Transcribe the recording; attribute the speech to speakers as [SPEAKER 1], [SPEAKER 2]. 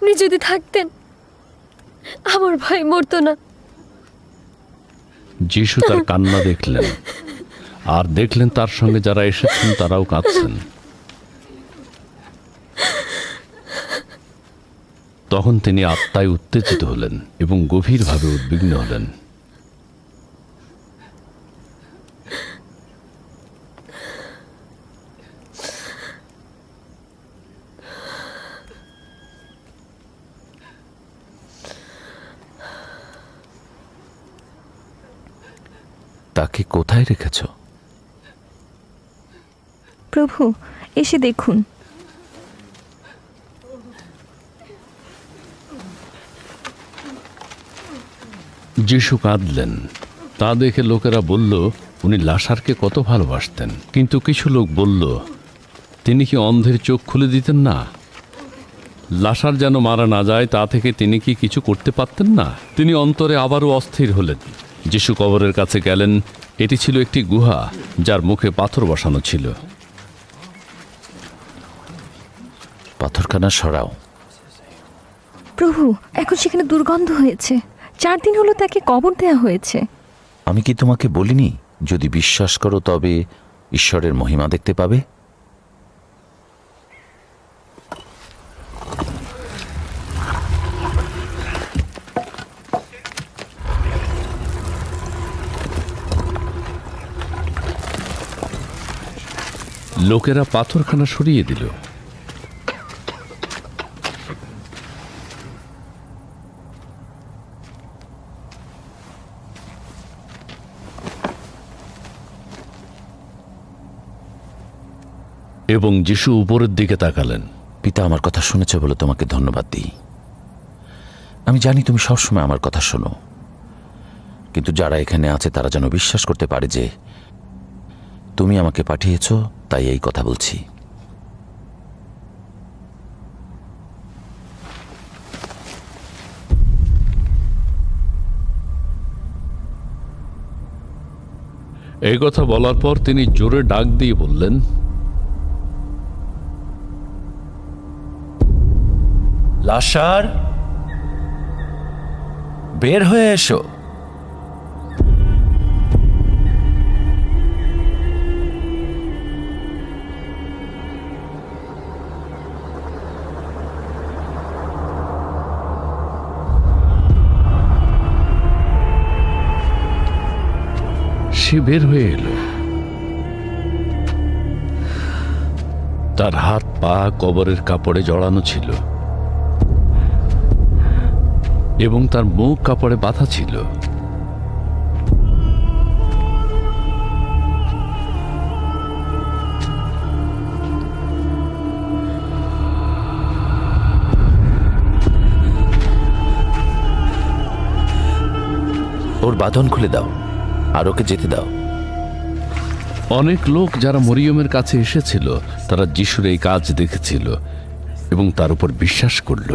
[SPEAKER 1] আপনি যদি থাকতেন আমার ভাই মরতো না।
[SPEAKER 2] যিশু তার কান্না দেখলেন, আর দেখলেন তার সঙ্গে যারা এসেছেন তারাও কাঁদছেন। তখন তিনি আত্মায় উত্তেজিত হলেন এবং গভীরভাবে উদ্বিগ্ন হলেন।
[SPEAKER 3] তাকে কোথায় রেখেছ?
[SPEAKER 4] প্রভু, এসে দেখুন।
[SPEAKER 2] যিশু কাঁদলেন। তা দেখে লোকেরা বলল, উনি লাসারকে কত ভালোবাসতেন। কিন্তু কিছু লোক বলল, তিনি কি অন্ধের চোখ খুলে দিতেন না? লাসার যেন মারা না যায় তা থেকে তিনি কি কিছু করতে পারতেন না? তিনি অন্তরে আবারও অস্থির হলেন। যিশু কবরের কাছে গেলেন। এটি ছিল একটি গুহা, যার মুখে পাথর বসানো ছিল।
[SPEAKER 3] পাথরখানা সরাও।
[SPEAKER 4] প্রভু, এখন সেখানে দুর্গন্ধ হয়েছে। 4 দিন হলো তাকে কবর দেয়া হয়েছে।
[SPEAKER 3] আমি কি তোমাকে বলিনি, যদি বিশ্বাস করো তবে ঈশ্বরের মহিমা দেখতে পাবে?
[SPEAKER 2] লোকেরা পাথরখানা সরিয়ে দিল। এবং যিশু উপরের দিকে তাকালেন।
[SPEAKER 3] পিতা, আমার কথা শুনেছ বলে তোমাকে ধন্যবাদ দিই। আমি জানি তুমি সবসময় আমার কথা শোনো, কিন্তু যারা এখানে আছে তারা যেন বিশ্বাস করতে পারে যে তুমি আমাকে পাঠিয়েছ, তাই এই কথা বলছি।
[SPEAKER 2] এই কথা বলার পর তিনি জোরে ডাক দিয়ে বললেন,
[SPEAKER 3] লাসার, বের হয়ে এসো।
[SPEAKER 2] সে বের হয়ে এলো। তার হাত পা কবরের কাপড়ে জড়ানো ছিল এবং তার মুখ কাপড়ে বাঁধা ছিল।
[SPEAKER 3] ওর বাঁধন খুলে দাও আর ওকে যেতে দাও।
[SPEAKER 2] অনেক লোক যারা মরিয়মের কাছে এসেছিল তারা যিশুর এই কাজ দেখেছিল এবং তার উপর বিশ্বাস করল।